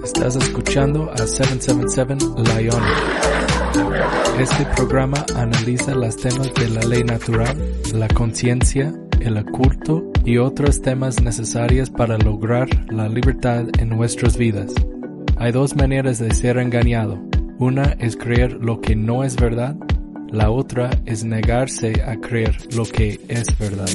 Estás escuchando a 777 Lion. Este programa analiza los temas de la ley natural, la conciencia, el oculto y otros temas necesarios para lograr la libertad en nuestras vidas. Hay dos maneras de ser engañado. Una es creer lo que no es verdad. La otra es negarse a creer lo que es verdad.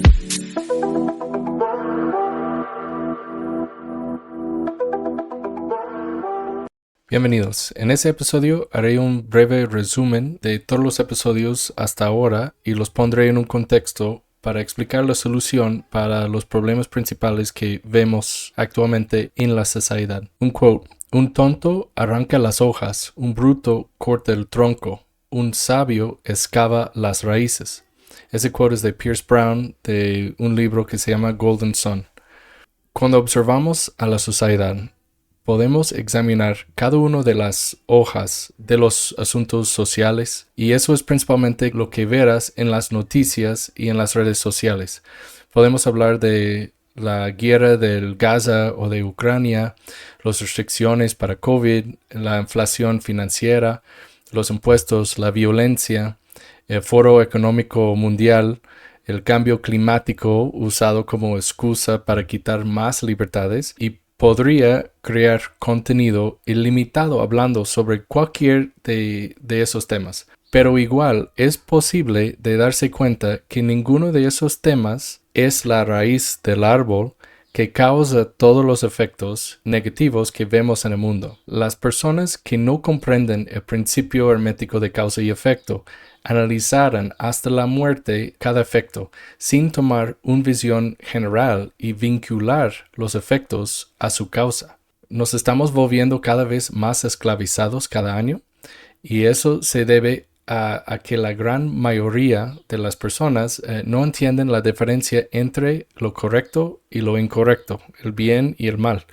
Bienvenidos. En este episodio haré un breve resumen de todos los episodios hasta ahora y los pondré en un contexto para explicar la solución para los problemas principales que vemos actualmente en la sociedad. Un quote: un tonto arranca las hojas, un bruto corta el tronco, un sabio excava las raíces. Ese quote es de Pierce Brown, de un libro que se llama Golden Sun. Cuando observamos a la sociedad, podemos examinar cada una de las hojas de los asuntos sociales, y eso es principalmente lo que verás en las noticias y en las redes sociales. Podemos hablar de la guerra del Gaza o de Ucrania, las restricciones para COVID, la inflación financiera, los impuestos, la violencia, el Foro Económico Mundial, el cambio climático usado como excusa para quitar más libertades, y podría crear contenido ilimitado hablando sobre cualquier de esos temas. Pero igual es posible de darse cuenta que ninguno de esos temas es la raíz del árbol que causa todos los efectos negativos que vemos en el mundo. Las personas que no comprenden el principio hermético de causa y efecto analizarán hasta la muerte cada efecto, sin tomar una visión general y vincular los efectos a su causa. Nos estamos volviendo cada vez más esclavizados cada año, y eso se debe a que la gran mayoría de las personas no entienden la diferencia entre lo correcto y lo incorrecto, el bien y el mal.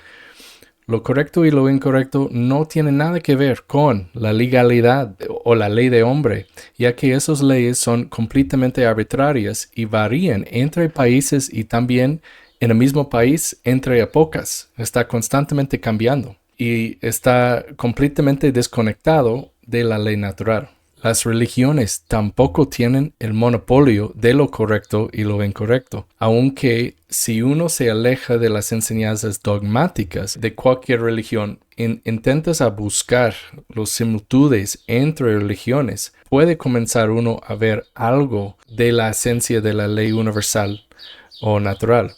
Lo correcto y lo incorrecto no tienen nada que ver con la legalidad o la ley de hombre, ya que esas leyes son completamente arbitrarias y varían entre países y también en el mismo país entre épocas. Está constantemente cambiando y está completamente desconectado de la ley natural. Las religiones tampoco tienen el monopolio de lo correcto y lo incorrecto, aunque si uno se aleja de las enseñanzas dogmáticas de cualquier religión e intentas a buscar las similitudes entre religiones, puede comenzar uno a ver algo de la esencia de la ley universal o natural.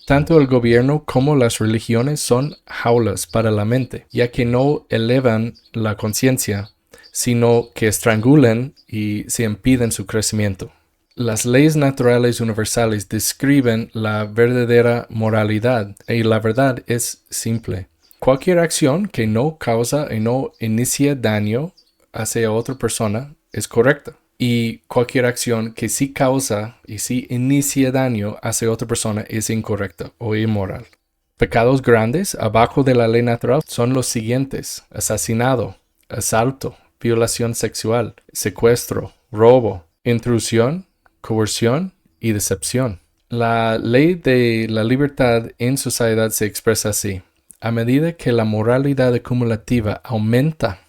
Tanto el gobierno como las religiones son jaulas para la mente, ya que no elevan la conciencia, sino que estrangulan y se impiden su crecimiento. Las leyes naturales universales describen la verdadera moralidad, y la verdad es simple. Cualquier acción que no causa y no inicia daño hacia otra persona es correcta, y cualquier acción que sí causa y sí inicia daño hacia otra persona es incorrecta o inmoral. Pecados grandes abajo de la ley natural son los siguientes: asesinato, asalto, violación sexual, secuestro, robo, intrusión, coerción y decepción. La ley de la libertad en sociedad se expresa así: a medida que la moralidad acumulativa aumenta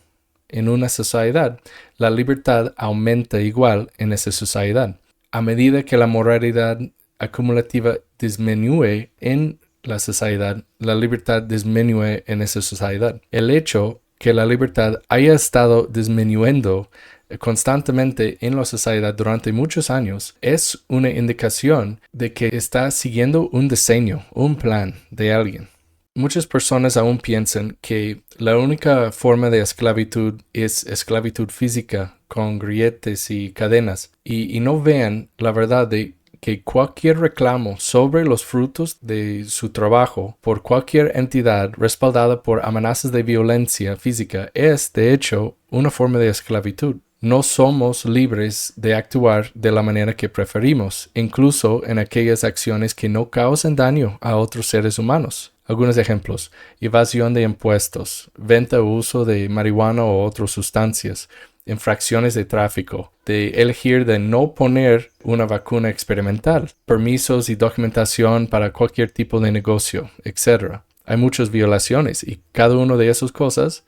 en una sociedad, la libertad aumenta igual en esa sociedad. A medida que la moralidad acumulativa disminuye en la sociedad, la libertad disminuye en esa sociedad. El hecho que la libertad haya estado disminuyendo constantemente en la sociedad durante muchos años es una indicación de que está siguiendo un diseño, un plan de alguien. Muchas personas aún piensan que la única forma de esclavitud es esclavitud física con grilletes y cadenas, y no vean la verdad de que cualquier reclamo sobre los frutos de su trabajo por cualquier entidad respaldada por amenazas de violencia física es, de hecho, una forma de esclavitud. No somos libres de actuar de la manera que preferimos, incluso en aquellas acciones que no causan daño a otros seres humanos. Algunos ejemplos: evasión de impuestos, venta o uso de marihuana o otras sustancias, infracciones de tráfico, de elegir de no poner una vacuna experimental, permisos y documentación para cualquier tipo de negocio, etc. Hay muchas violaciones y cada una de esas cosas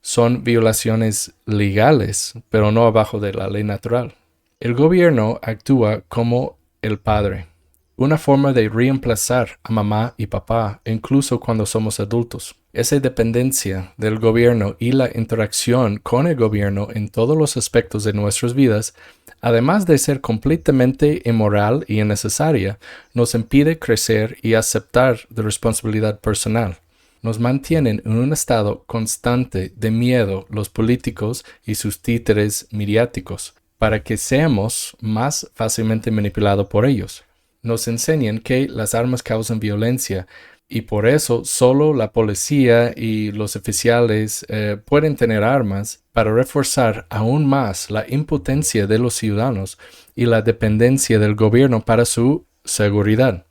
son violaciones legales, pero no abajo de la ley natural. El gobierno actúa como el padre, una forma de reemplazar a mamá y papá, incluso cuando somos adultos. Esa dependencia del gobierno y la interacción con el gobierno en todos los aspectos de nuestras vidas, además de ser completamente inmoral y innecesaria, nos impide crecer y aceptar la responsabilidad personal. Nos mantienen en un estado constante de miedo los políticos y sus títeres mediáticos, para que seamos más fácilmente manipulados por ellos. Nos enseñan que las armas causan violencia y por eso solo la policía y los oficiales pueden tener armas para reforzar aún más la impotencia de los ciudadanos y la dependencia del gobierno para su seguridad.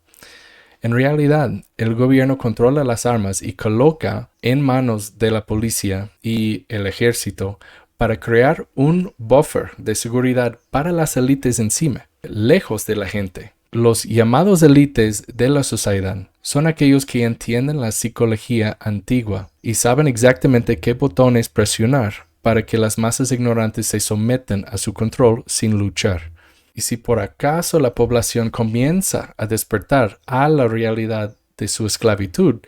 En realidad, el gobierno controla las armas y coloca en manos de la policía y el ejército para crear un buffer de seguridad para las élites encima, lejos de la gente. Los llamados élites de la sociedad son aquellos que entienden la psicología antigua y saben exactamente qué botones presionar para que las masas ignorantes se sometan a su control sin luchar. Y si por acaso la población comienza a despertar a la realidad de su esclavitud,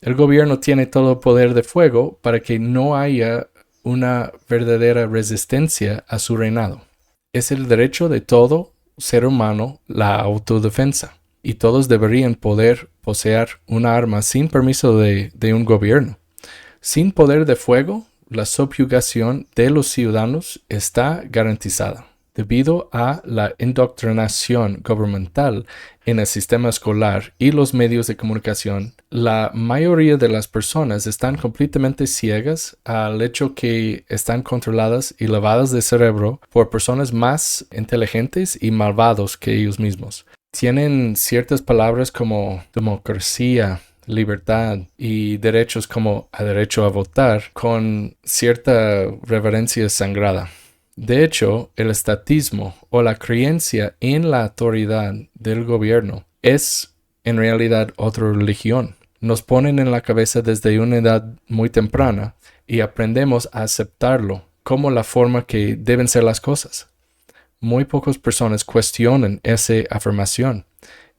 el gobierno tiene todo el poder de fuego para que no haya una verdadera resistencia a su reinado. Es el derecho de todo ser humano la autodefensa, y todos deberían poder poseer una arma sin permiso de un gobierno. Sin poder de fuego, la subyugación de los ciudadanos está garantizada. Debido a la indoctrinación gubernamental en el sistema escolar y los medios de comunicación, la mayoría de las personas están completamente ciegas al hecho que están controladas y lavadas de cerebro por personas más inteligentes y malvados que ellos mismos. Tienen ciertas palabras como democracia, libertad y derechos como el derecho a votar con cierta reverencia sagrada. De hecho, el estatismo o la creencia en la autoridad del gobierno es en realidad otra religión. Nos ponen en la cabeza desde una edad muy temprana y aprendemos a aceptarlo como la forma que deben ser las cosas. Muy pocas personas cuestionan esa afirmación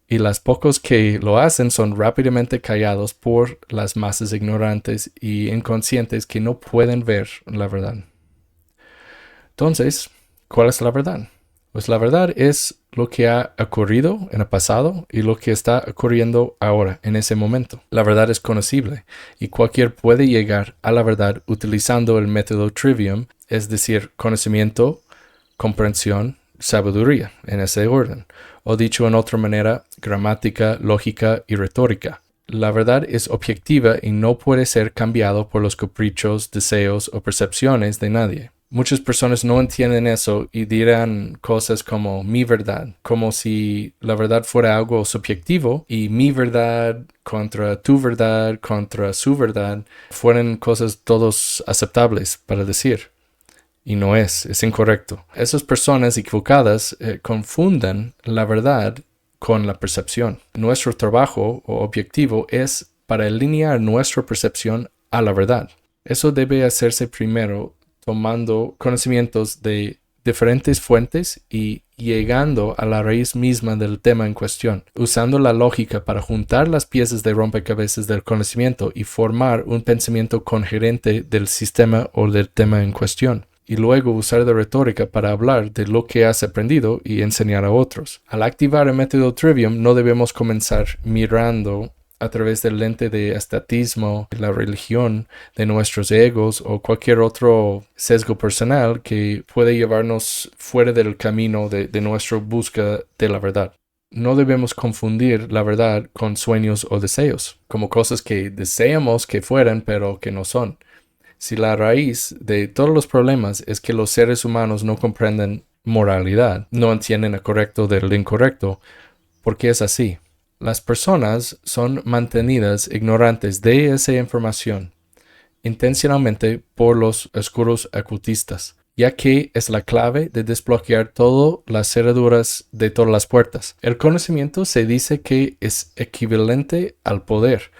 y las pocos que lo hacen son rápidamente callados por las masas ignorantes y inconscientes que no pueden ver la verdad. Entonces, ¿cuál es la verdad? Pues la verdad es lo que ha ocurrido en el pasado y lo que está ocurriendo ahora, en ese momento. La verdad es conocible y cualquiera puede llegar a la verdad utilizando el método trivium, es decir, conocimiento, comprensión, sabiduría, en ese orden. O dicho en otra manera, gramática, lógica y retórica. La verdad es objetiva y no puede ser cambiado por los caprichos, deseos o percepciones de nadie. Muchas personas no entienden eso y dirán cosas como mi verdad, como si la verdad fuera algo subjetivo y mi verdad contra tu verdad, contra su verdad, fueran cosas todos aceptables para decir. Y no es incorrecto. Esas personas equivocadas confunden la verdad con la percepción. Nuestro trabajo o objetivo es para alinear nuestra percepción a la verdad. Eso debe hacerse primero tomando conocimientos de diferentes fuentes y llegando a la raíz misma del tema en cuestión, usando la lógica para juntar las piezas de rompecabezas del conocimiento y formar un pensamiento coherente del sistema o del tema en cuestión. Y luego usar de retórica para hablar de lo que has aprendido y enseñar a otros. Al activar el método Trivium no debemos comenzar mirando a través del lente de estatismo, la religión, de nuestros egos o cualquier otro sesgo personal que puede llevarnos fuera del camino de nuestra búsqueda de la verdad. No debemos confundir la verdad con sueños o deseos, como cosas que deseamos que fueran pero que no son. Si la raíz de todos los problemas es que los seres humanos no comprenden moralidad, no entienden el correcto del incorrecto, ¿por qué es así? Las personas son mantenidas ignorantes de esa información intencionalmente por los oscuros ocultistas. ya que es la clave de desbloquear todas las cerraduras de todas las puertas. El conocimiento se dice que es equivalente al poder.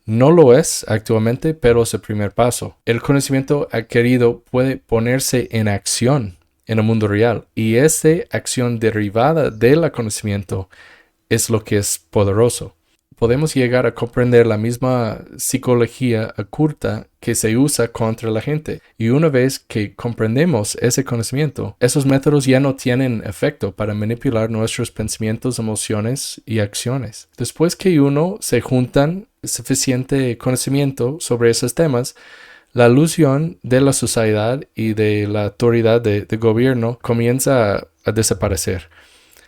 No lo es actualmente, pero es el primer paso. El conocimiento adquirido puede ponerse en acción en el mundo real, y esa acción derivada del conocimiento es lo que es poderoso. Podemos llegar a comprender la misma psicología oculta que se usa contra la gente. Y una vez que comprendemos ese conocimiento, esos métodos ya no tienen efecto para manipular nuestros pensamientos, emociones y acciones. Después que uno se juntan suficiente conocimiento sobre esos temas, la ilusión de la sociedad y de la autoridad de gobierno comienza a desaparecer.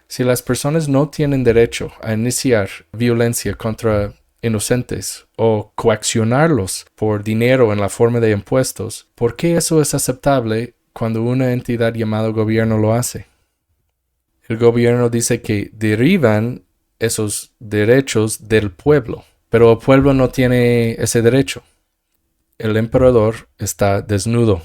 Si las personas no tienen derecho a iniciar violencia contra inocentes o coaccionarlos por dinero en la forma de impuestos, ¿por qué eso es aceptable cuando una entidad llamada gobierno lo hace? El gobierno dice que derivan esos derechos del pueblo, pero el pueblo no tiene ese derecho. El emperador está desnudo.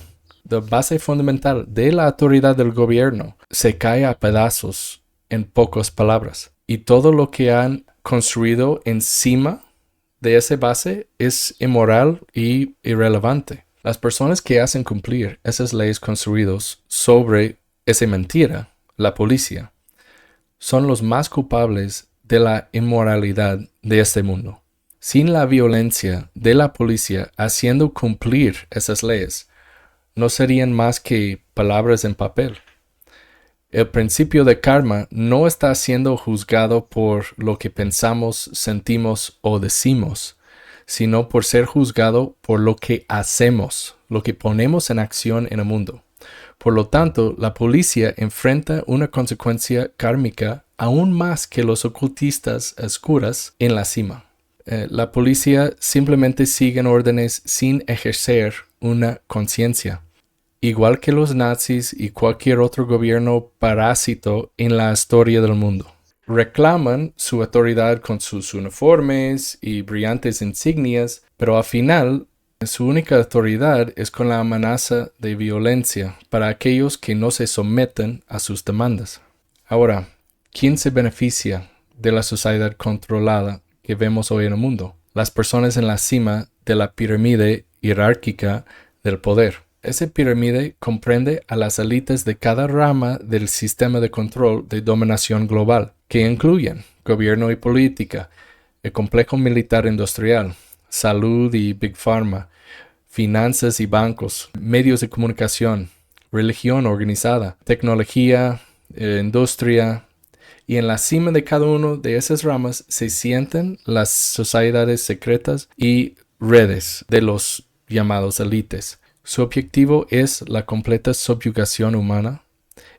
La base fundamental de la autoridad del gobierno se cae a pedazos en pocas palabras. Y todo lo que han construido encima de esa base es inmoral y irrelevante. Las personas que hacen cumplir esas leyes construidas sobre esa mentira, la policía, son los más culpables de la inmoralidad de este mundo. Sin la violencia de la policía haciendo cumplir esas leyes, no serían más que palabras en papel. El principio de karma no está siendo juzgado por lo que pensamos, sentimos o decimos, sino por ser juzgado por lo que hacemos, lo que ponemos en acción en el mundo. Por lo tanto, la policía enfrenta una consecuencia kármica aún más que los ocultistas oscuras en la cima. La policía simplemente sigue órdenes sin ejercer una conciencia, igual que los nazis y cualquier otro gobierno parásito en la historia del mundo. Reclaman su autoridad con sus uniformes y brillantes insignias, pero al final su única autoridad es con la amenaza de violencia para aquellos que no se someten a sus demandas. Ahora, ¿quién se beneficia de la sociedad controlada que vemos hoy en el mundo? Las personas en la cima de la pirámide jerárquica del poder. Esa pirámide comprende a las élites de cada rama del sistema de control de dominación global, que incluyen gobierno y política, el complejo militar industrial, salud y Big Pharma, finanzas y bancos, medios de comunicación, religión organizada, tecnología, industria, y en la cima de cada una de esas ramas se sientan las sociedades secretas y redes de los llamados élites. Su objetivo es la completa subyugación humana,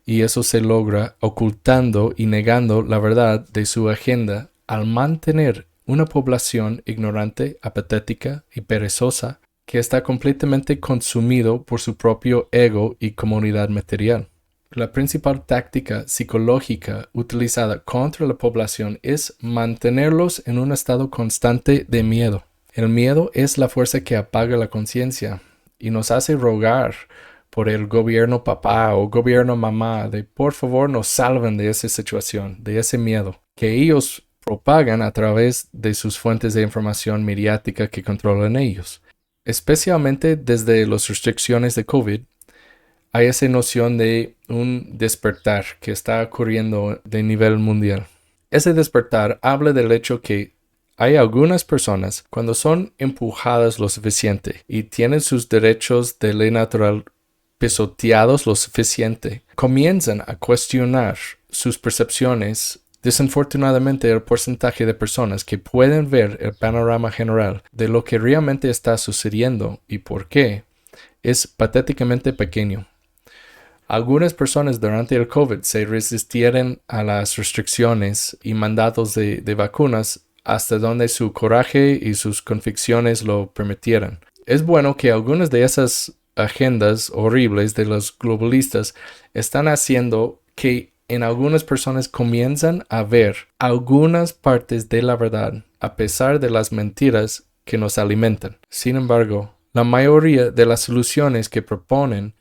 y eso se logra ocultando y negando la verdad de su agenda al mantener una población ignorante, apatética y perezosa que está completamente consumido por su propio ego y comunidad material. La principal táctica psicológica utilizada contra la población es mantenerlos en un estado constante de miedo. El miedo es la fuerza que apaga la conciencia y nos hace rogar por el gobierno papá o gobierno mamá de por favor nos salven de esa situación, de ese miedo que ellos propagan a través de sus fuentes de información mediática que controlan ellos. Especialmente desde las restricciones de COVID, hay esa noción de un despertar que está ocurriendo de nivel mundial. Ese despertar habla del hecho que hay algunas personas, cuando son empujadas lo suficiente y tienen sus derechos de ley natural pisoteados lo suficiente, comienzan a cuestionar sus percepciones. Desafortunadamente, el porcentaje de personas que pueden ver el panorama general de lo que realmente está sucediendo y por qué es patéticamente pequeño. Algunas personas durante el COVID se resistieron a las restricciones y mandatos de vacunas hasta donde su coraje y sus convicciones lo permitieran. Es bueno que algunas de esas agendas horribles de los globalistas están haciendo que en algunas personas comienzan a ver algunas partes de la verdad a pesar de las mentiras que nos alimentan. Sin embargo, la mayoría de las soluciones que proponen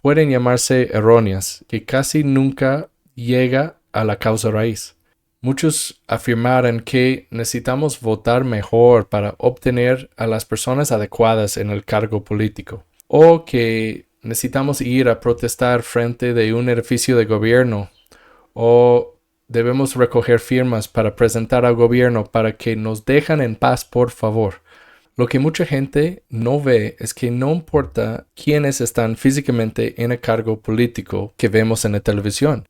pueden llamarse erróneas, que casi nunca llega a la causa raíz. Muchos afirmaron que necesitamos votar mejor para obtener a las personas adecuadas en el cargo político, o que necesitamos ir a protestar frente de un edificio de gobierno, o debemos recoger firmas para presentar al gobierno para que nos dejen en paz, por favor. Lo que mucha gente no ve es que no importa quiénes están físicamente en el cargo político que vemos en la televisión,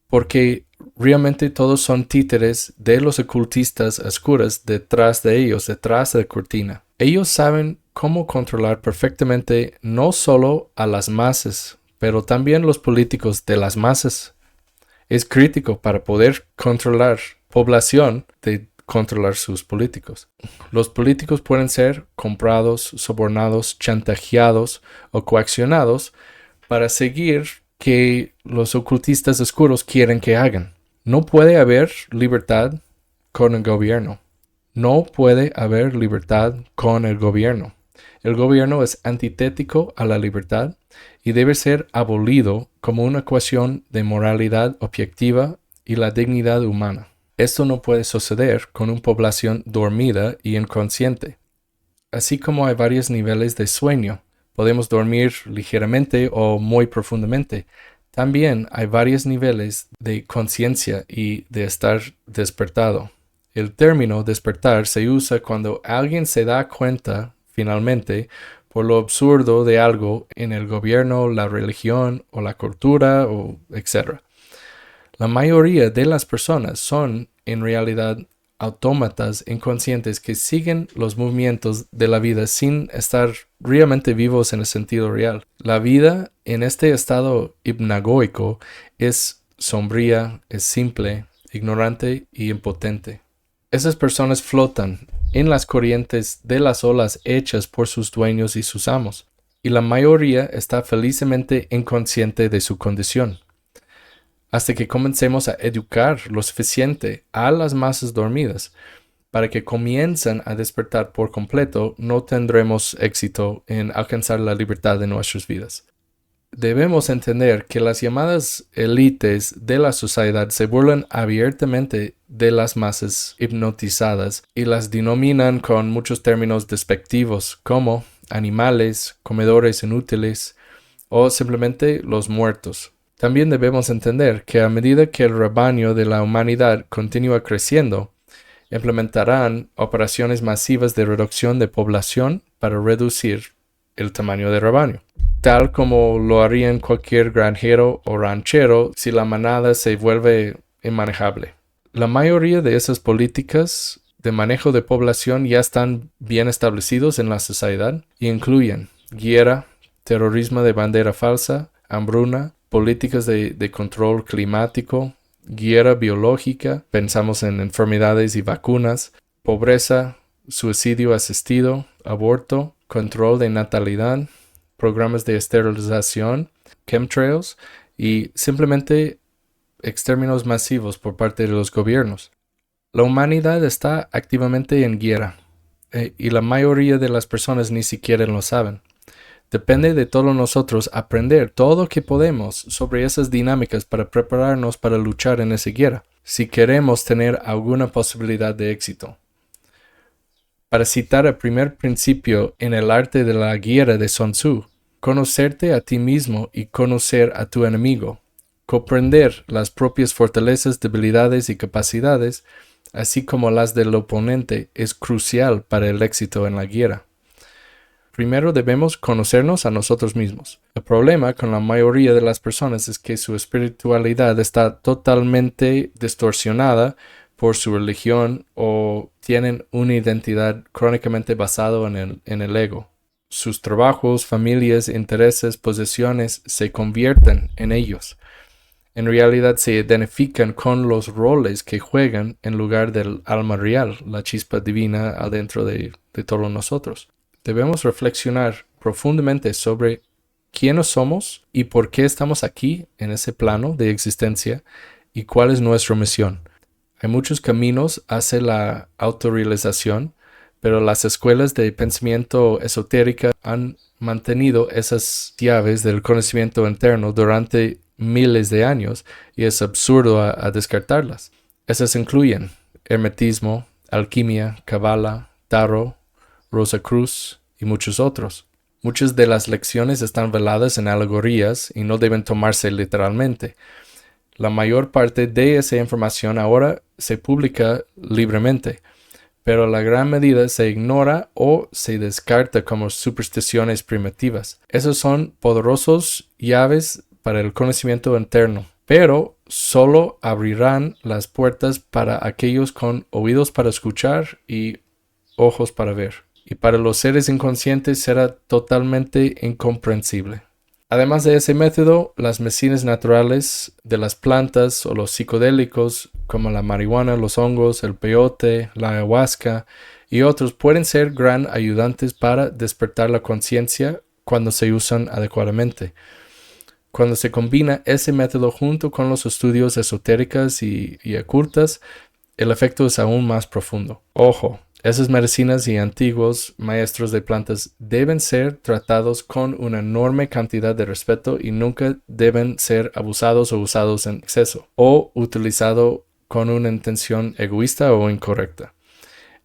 porque realmente todos son títeres de los ocultistas oscuros detrás de ellos, detrás de la cortina. Ellos saben cómo controlar perfectamente no solo a las masas, pero también los políticos de las masas. Es crítico para poder controlar población de controlar sus políticos. Los políticos pueden ser comprados, sobornados, chantajeados o coaccionados para seguir que los ocultistas oscuros quieren que hagan. No puede haber libertad con el gobierno. No puede haber libertad con el gobierno. El gobierno es antitético a la libertad y debe ser abolido como una ecuación de moralidad objetiva y la dignidad humana. Esto no puede suceder con una población dormida y inconsciente. Así como hay varios niveles de sueño, podemos dormir ligeramente o muy profundamente. También hay varios niveles de conciencia y de estar despertado. El término despertar se usa cuando alguien se da cuenta, finalmente, por lo absurdo de algo en el gobierno, la religión o la cultura, etc. La mayoría de las personas son, en realidad, autómatas inconscientes que siguen los movimientos de la vida sin estar realmente vivos en el sentido real. La vida en este estado hipnagógico es sombría, es simple, ignorante y impotente. Esas personas flotan en las corrientes de las olas hechas por sus dueños y sus amos, y la mayoría está felizmente inconsciente de su condición. Hasta que comencemos a educar lo suficiente a las masas dormidas para que comiencen a despertar por completo, no tendremos éxito en alcanzar la libertad de nuestras vidas. Debemos entender que las llamadas élites de la sociedad se burlan abiertamente de las masas hipnotizadas y las denominan con muchos términos despectivos como animales, comedores inútiles o simplemente los muertos. También debemos entender que a medida que el rebaño de la humanidad continúa creciendo, implementarán operaciones masivas de reducción de población para reducir el tamaño del rebaño, tal como lo harían cualquier granjero o ranchero si la manada se vuelve inmanejable. La mayoría de esas políticas de manejo de población ya están bien establecidos en la sociedad y incluyen guerra, terrorismo de bandera falsa, hambruna, políticas de control climático, guerra biológica, pensamos en enfermedades y vacunas, pobreza, suicidio asistido, aborto, control de natalidad, programas de esterilización, chemtrails y simplemente exterminios masivos por parte de los gobiernos. La humanidad está activamente en guerra y la mayoría de las personas ni siquiera lo saben. Depende de todos nosotros aprender todo lo que podemos sobre esas dinámicas para prepararnos para luchar en esa guerra, si queremos tener alguna posibilidad de éxito. Para citar el primer principio en el arte de la guerra de Sun Tzu, conocerte a ti mismo y conocer a tu enemigo, comprender las propias fortalezas, debilidades y capacidades, así como las del oponente, es crucial para el éxito en la guerra. Primero debemos conocernos a nosotros mismos. El problema con la mayoría de las personas es que su espiritualidad está totalmente distorsionada por su religión o tienen una identidad crónicamente basada en el ego. Sus trabajos, familias, intereses, posesiones se convierten en ellos. En realidad se identifican con los roles que juegan en lugar del alma real, la chispa divina adentro de todos nosotros. Debemos reflexionar profundamente sobre quiénes somos y por qué estamos aquí en ese plano de existencia y cuál es nuestra misión. Hay muchos caminos hacia la autorrealización, pero las escuelas de pensamiento esotérica han mantenido esas llaves del conocimiento interno durante miles de años y es absurdo a descartarlas. Esas incluyen hermetismo, alquimia, cábala, tarot, Rosacruz y muchos otros. Muchas de las lecciones están veladas en alegorías y no deben tomarse literalmente. La mayor parte de esa información ahora se publica libremente, pero la gran medida se ignora o se descarta como supersticiones primitivas. Esos son poderosos llaves para el conocimiento interno, pero solo abrirán las puertas para aquellos con oídos para escuchar y ojos para ver. Y para los seres inconscientes será totalmente incomprensible. Además de ese método, las medicinas naturales de las plantas o los psicodélicos como la marihuana, los hongos, el peyote, la ayahuasca y otros pueden ser gran ayudantes para despertar la conciencia cuando se usan adecuadamente. Cuando se combina ese método junto con los estudios esotéricos y ocultas, el efecto es aún más profundo. Ojo, esas medicinas y antiguos maestros de plantas deben ser tratados con una enorme cantidad de respeto y nunca deben ser abusados o usados en exceso o utilizados con una intención egoísta o incorrecta.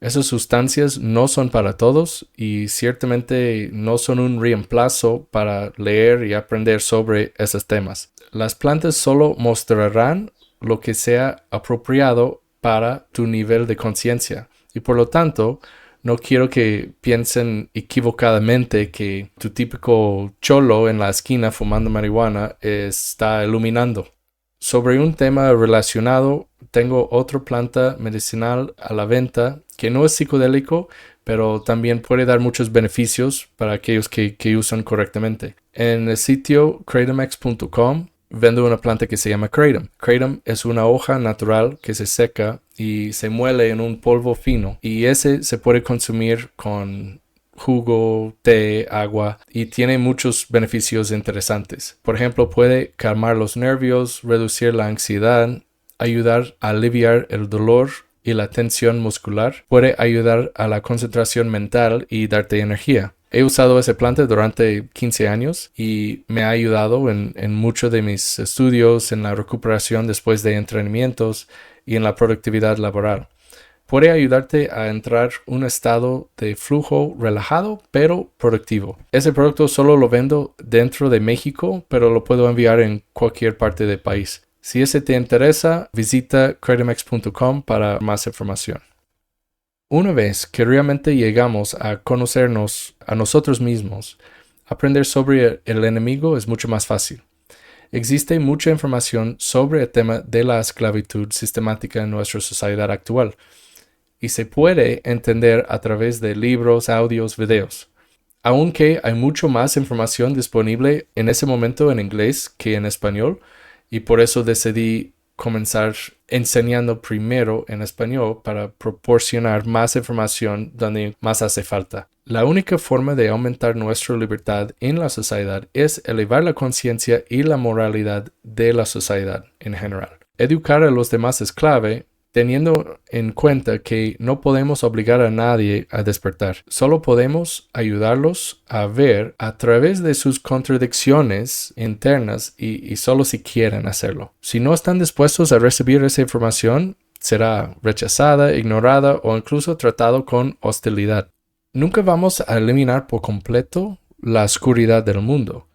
Esas sustancias no son para todos y ciertamente no son un reemplazo para leer y aprender sobre esos temas. Las plantas solo mostrarán lo que sea apropiado para tu nivel de conciencia. Y por lo tanto, no quiero que piensen equivocadamente que tu típico cholo en la esquina fumando marihuana está iluminando. Sobre un tema relacionado, tengo otra planta medicinal a la venta que no es psicodélico, pero también puede dar muchos beneficios para aquellos que usan correctamente. En el sitio kratomx.com vendo una planta que se llama Kratom. Kratom es una hoja natural que se seca y se muele en un polvo fino. Y ese se puede consumir con jugo, té, agua y tiene muchos beneficios interesantes. Por ejemplo, puede calmar los nervios, reducir la ansiedad, ayudar a aliviar el dolor y la tensión muscular. Puede ayudar a la concentración mental y darte energía. He usado esa planta durante 15 años y me ha ayudado en muchos de mis estudios, en la recuperación después de entrenamientos y en la productividad laboral. Puede ayudarte a entrar en un estado de flujo relajado pero productivo. Ese producto solo lo vendo dentro de México, pero lo puedo enviar en cualquier parte del país. Si ese te interesa, visita kratomx.com para más información. Una vez que realmente llegamos a conocernos a nosotros mismos, aprender sobre el enemigo es mucho más fácil. Existe mucha información sobre el tema de la esclavitud sistemática en nuestra sociedad actual y se puede entender a través de libros, audios, videos. Aunque hay mucho más información disponible en ese momento en inglés que en español y por eso decidí comenzar enseñando primero en español para proporcionar más información donde más hace falta. La única forma de aumentar nuestra libertad en la sociedad es elevar la conciencia y la moralidad de la sociedad en general. Educar a los demás es clave, teniendo en cuenta que no podemos obligar a nadie a despertar. Solo podemos ayudarlos a ver a través de sus contradicciones internas y solo si quieren hacerlo. Si no están dispuestos a recibir esa información, será rechazada, ignorada o incluso tratado con hostilidad. Nunca vamos a eliminar por completo la oscuridad del mundo.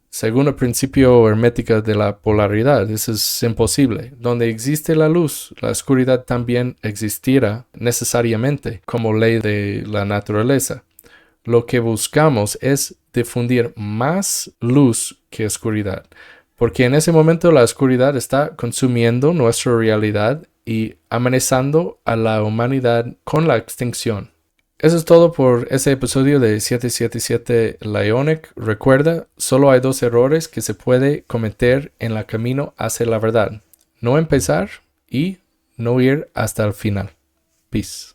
Según el principio hermético de la polaridad, eso es imposible. Donde existe la luz, la oscuridad también existirá necesariamente como ley de la naturaleza. Lo que buscamos es difundir más luz que oscuridad, porque en ese momento la oscuridad está consumiendo nuestra realidad y amenazando a la humanidad con la extinción. Eso es todo por ese episodio de 777 Lionic. Recuerda, solo hay 2 errores que se puede cometer en el camino hacia la verdad. No empezar y no ir hasta el final. Peace.